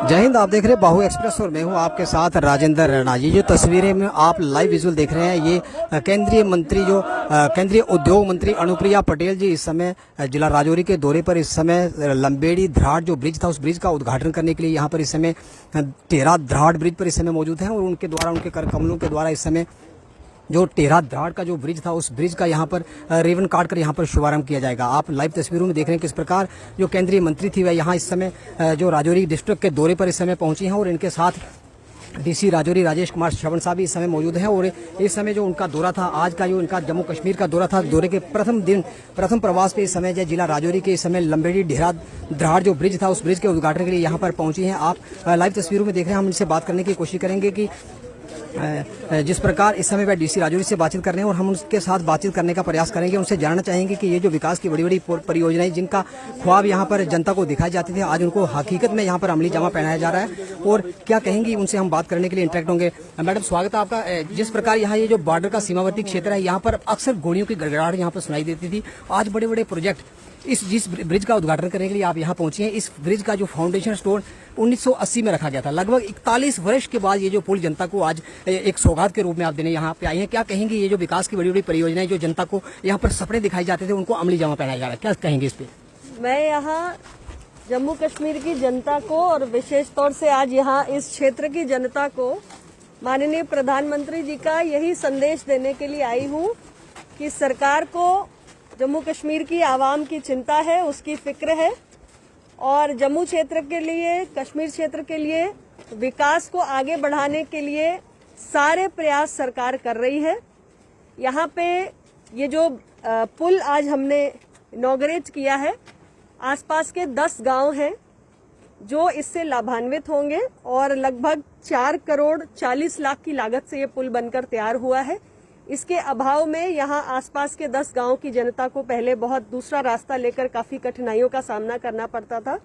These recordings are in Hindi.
जय हिंद। आप देख रहे हैं बाहु एक्सप्रेस और मैं हूं आपके साथ राजेंद्र राणा। ये जो तस्वीरें में आप लाइव विजुअल देख रहे हैं, ये केंद्रीय मंत्री केंद्रीय उद्योग मंत्री अनुप्रिया पटेल जी इस समय जिला राजौरी के दौरे पर इस समय लंबेड़ी धराड़ जो ब्रिज था उस ब्रिज का उद्घाटन करने के लिए यहाँ पर इस समय टेरा धराड़ ब्रिज पर इस समय मौजूद हैं और उनके द्वारा उनके कर कमलों के द्वारा इस समय जो टेरा धराड़ का जो ब्रिज था उस ब्रिज का यहाँ पर रिबन काट कर यहाँ पर शुभारंभ किया जाएगा। आप लाइव तस्वीरों में देख रहे हैं किस प्रकार जो केंद्रीय मंत्री थी वह यहाँ इस समय जो राजौरी डिस्ट्रिक्ट के दौरे पर इस समय पहुंची हैं और इनके साथ डीसी राजौरी राजेश कुमार श्रवण साहब भी इस समय मौजूद हैं। और इस समय जो उनका दौरा था, आज का जो इनका जम्मू कश्मीर का दौरा था, दौरे के प्रथम प्रवास पे इस समय जो जिला राजौरी के इस समय लंबेड़ी धराड़ जो ब्रिज था उस ब्रिज के उद्घाटन के लिए यहाँ पर पहुंची हैं। आप लाइव तस्वीरों में देख रहे हैं। हम इनसे बात करने की कोशिश करेंगे कि जिस प्रकार इस समय वह डीसी राजौरी से बातचीत कर रहे हैं और हम उनके साथ बातचीत करने का प्रयास करेंगे। उनसे जानना चाहेंगे कि ये जो विकास की बड़ी बड़ी परियोजनाएं जिनका ख्वाब यहाँ पर जनता को दिखाई जाती थी, आज उनको हकीकत में यहाँ पर अमली जामा पहनाया जा रहा है और क्या कहेंगी, उनसे हम बात करने के लिए इंटरेक्ट होंगे। मैडम, स्वागत है आपका। जिस प्रकार यहाँ ये जो बॉर्डर का सीमावर्ती क्षेत्र है, यहाँ पर अक्सर गोलियों की गड़गड़ाहट यहाँ पर सुनाई देती थी। आज बड़े बड़े प्रोजेक्ट जिस ब्रिज का उद्घाटन करने के लिए आप यहाँ पहुंचे हैं, इस ब्रिज का जो फाउंडेशन स्टोन 1980 में रखा गया था, लगभग 41 वर्ष के बाद ये जो पुल जनता को आज एक सौगात के रूप में आप देने यहाँ पे आए हैं। क्या कहेंगे, ये जो विकास की बड़ी बड़ी परियोजनाएं जो जनता को यहाँ पर सपने दिखाई जाते थे उनको अमली जामा पहनाया जा रहा है, क्या कहेंगे इस पे? मैं यहाँ जम्मू कश्मीर की जनता को और विशेष तौर से आज यहाँ इस क्षेत्र की जनता को माननीय प्रधानमंत्री जी का यही संदेश देने के लिए आई हूँ कि सरकार को जम्मू कश्मीर की आवाम की चिंता है, उसकी फिक्र है और जम्मू क्षेत्र के लिए, कश्मीर क्षेत्र के लिए विकास को आगे बढ़ाने के लिए सारे प्रयास सरकार कर रही है। यहाँ पे ये जो पुल आज हमने इनॉग्रेट किया है, आसपास के 10 गांव हैं जो इससे लाभान्वित होंगे और लगभग 4 करोड़ 40 लाख की लागत से ये पुल बनकर तैयार हुआ है। इसके अभाव में यहाँ आसपास के 10 गांव की जनता को पहले बहुत दूसरा रास्ता लेकर काफी कठिनाइयों का सामना करना पड़ता था,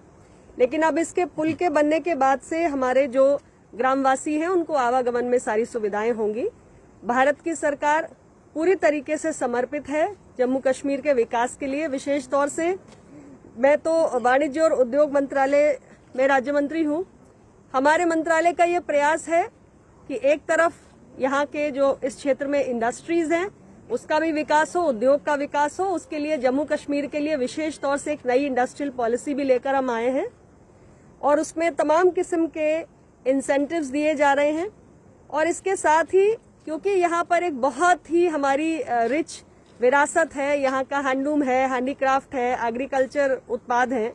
लेकिन अब इसके पुल के बनने के बाद से हमारे जो ग्रामवासी हैं उनको आवागमन में सारी सुविधाएं होंगी। भारत की सरकार पूरी तरीके से समर्पित है जम्मू कश्मीर के विकास के लिए। विशेष तौर से मैं तो वाणिज्य और उद्योग मंत्रालय में राज्य मंत्री हूँ। हमारे मंत्रालय का ये प्रयास है कि एक तरफ यहाँ के जो इस क्षेत्र में इंडस्ट्रीज हैं उसका भी विकास हो, उद्योग का विकास हो। उसके लिए जम्मू कश्मीर के लिए विशेष तौर से एक नई इंडस्ट्रियल पॉलिसी भी लेकर हम आए हैं और उसमें तमाम किस्म के इंसेंटिव्स दिए जा रहे हैं। और इसके साथ ही क्योंकि यहाँ पर एक बहुत ही हमारी रिच विरासत है, यहाँ का हैंडलूम है, हैंडीक्राफ्ट है, एग्रीकल्चर उत्पाद हैं,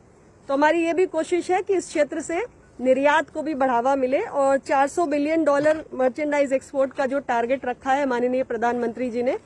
तो हमारी ये भी कोशिश है कि इस क्षेत्र से निर्यात को भी बढ़ावा मिले और $400 बिलियन मर्चेंडाइज एक्सपोर्ट का जो टारगेट रखा है माननीय प्रधानमंत्री जी ने,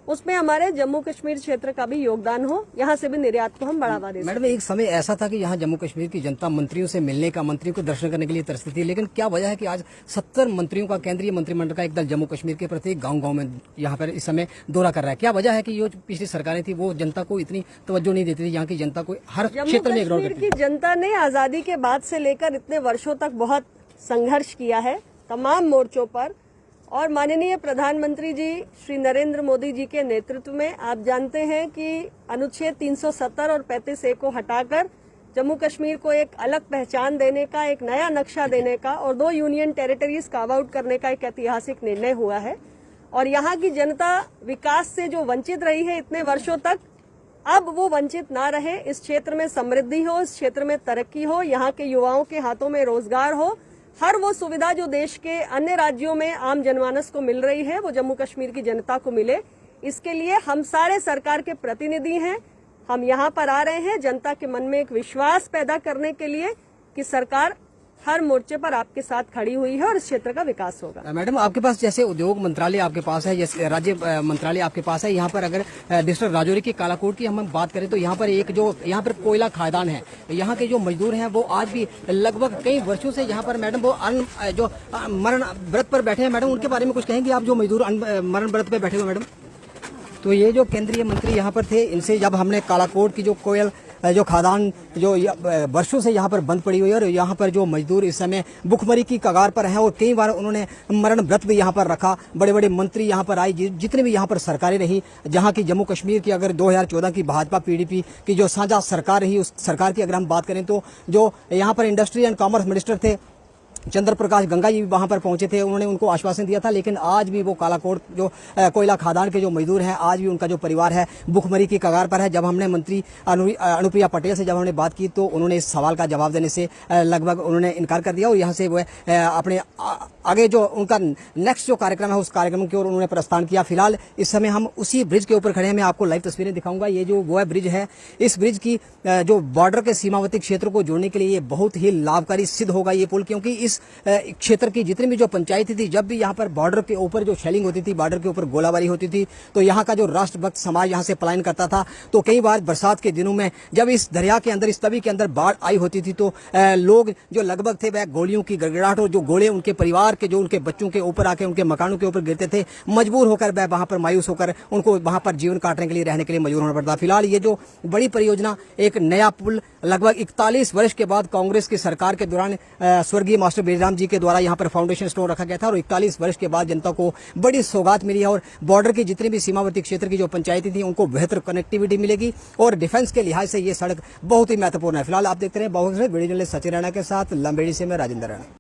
उसमें हमारे जम्मू कश्मीर क्षेत्र का भी योगदान हो, यहाँ से भी निर्यात को हम बढ़ावा दें। मैडम, एक समय ऐसा था कि यहाँ जम्मू कश्मीर की जनता मंत्रियों से मिलने का, मंत्रियों को दर्शन करने के लिए तरसती थी, लेकिन क्या वजह है कि आज 70 मंत्रियों का केंद्रीय मंत्रिमंडल का एक दल जम्मू कश्मीर के प्रत्येक गाँव में यहाँ पर इस समय दौरा कर रहा है? क्या वजह है कि जो पिछली सरकारें थी वो जनता को इतनी तवज्जो नहीं देती थी, यहाँ की जनता को हर क्षेत्र में इग्नोर करती थी? जनता ने आजादी के बाद से लेकर इतने वर्षों तक बहुत संघर्ष किया है तमाम मोर्चों पर और माननीय प्रधानमंत्री जी श्री नरेंद्र मोदी जी के नेतृत्व में आप जानते हैं कि अनुच्छेद 370 और 35A को हटाकर जम्मू कश्मीर को एक अलग पहचान देने का, एक नया नक्शा देने का और 2 यूनियन टेरिटरीज कार्व आउट करने का एक ऐतिहासिक निर्णय हुआ है। और यहाँ की जनता विकास से जो वंचित रही है इतने वर्षों तक, अब वो वंचित ना रहे। इस क्षेत्र में समृद्धि हो, इस क्षेत्र में तरक्की हो, यहाँ के युवाओं के हाथों में रोजगार हो, हर वो सुविधा जो देश के अन्य राज्यों में आम जनमानस को मिल रही है वो जम्मू कश्मीर की जनता को मिले। इसके लिए हम सारे सरकार के प्रतिनिधि हैं, हम यहाँ पर आ रहे हैं जनता के मन में एक विश्वास पैदा करने के लिए कि सरकार हर मोर्चे पर आपके साथ खड़ी हुई है और इस क्षेत्र का विकास होगा। मैडम, आपके पास जैसे उद्योग मंत्रालय आपके पास है, जैसे राज्य मंत्रालय आपके पास है, यहाँ पर अगर डिस्ट्रिक्ट राजौरी की कालाकोट की हम बात करें तो यहाँ पर एक जो यहाँ पर कोयला खादान है, यहाँ के जो मजदूर हैं वो आज भी लगभग कई वर्षों से यहाँ पर मैडम वो जो मरण व्रत पर बैठे हैं। मैडम, उनके बारे में कुछ कहेंगे आप, जो मजदूर मरण व्रत पर बैठे हुए? मैडम, तो ये जो केंद्रीय मंत्री यहाँ पर थे, इनसे जब हमने कालाकोट की जो कोयल जो खादान जो वर्षों से यहाँ पर बंद पड़ी हुई है और यहाँ पर जो मजदूर इस समय भुखमरी की कगार पर हैं और कई बार उन्होंने मरण व्रत भी यहाँ पर रखा। बड़े बड़े मंत्री यहाँ पर आए, जितने भी यहाँ पर सरकारें रही, जहाँ की जम्मू कश्मीर की अगर 2014 की भाजपा PDP की जो साझा सरकार रही, उस सरकार की अगर हम बात करें तो जो यहाँ पर इंडस्ट्री एंड कॉमर्स मिनिस्टर थे चंद्र प्रकाश गंगा जी भी वहां पर पहुंचे थे, उन्होंने उनको आश्वासन दिया था। लेकिन आज भी वो कालाकोट जो कोयला खदान के जो मजदूर हैं, आज भी उनका जो परिवार है भुखमरी की कगार पर है। जब हमने मंत्री अनुप्रिया पटेल से जब हमने बात की तो उन्होंने इस सवाल का जवाब देने से लगभग उन्होंने इनकार कर दिया और यहाँ से वो अपने आगे जो उनका नेक्स्ट जो कार्यक्रम है उस कार्यक्रम की ओर उन्होंने प्रस्थान किया। फिलहाल इस समय हम उसी ब्रिज के ऊपर खड़े हैं, मैं आपको लाइव तस्वीरें दिखाऊंगा। ये जो वो है ब्रिज है, इस ब्रिज की जो बॉर्डर के सीमावर्ती क्षेत्र को जोड़ने के लिए ये बहुत ही लाभकारी सिद्ध होगा ये पुल, क्योंकि इस क्षेत्र की जितनी भी जो पंचायती थी, जब भी यहाँ पर बॉर्डर के ऊपर जो शेलिंग होती थी, बॉर्डर के ऊपर गोलाबारी होती थी, तो यहाँ का जो राष्ट्रभक्त समाज यहाँ से पलायन करता था। तो कई बार बरसात के दिनों में जब इस दरिया के अंदर, इस तवी के अंदर बाढ़ आई होती थी तो लोग जो लगभग थे वह गोलियों की गड़गड़ाहट और जो गोले उनके परिवार के, जो उनके बच्चों के ऊपर आके उनके मकानों के ऊपर गिरते थे, मजबूर होकर वह वहां पर मायूस होकर उनको वहां पर जीवन काटने के लिए, रहने के लिए मजबूर होना पड़ता। फिलहाल ये जो बड़ी परियोजना, एक नया पुल लगभग 41 वर्ष के बाद कांग्रेस की सरकार के दौरान स्वर्गीय मास्टर बेरीराम जी के द्वारा यहाँ पर फाउंडेशन स्टोन रखा गया था और 41 वर्ष के बाद जनता को बड़ी सौगात मिली है और बॉर्डर की जितनी भी सीमावर्ती क्षेत्र की जो पंचायती थी उनको बेहतर कनेक्टिविटी मिलेगी और डिफेंस के लिहाज से ये सड़क बहुत ही महत्वपूर्ण है। फिलहाल आप देखते रहे बहुत वीडियो जर्नलिस्ट सचिन राणा के साथ लंबेड़ी से मैं राजेंद्र राणा।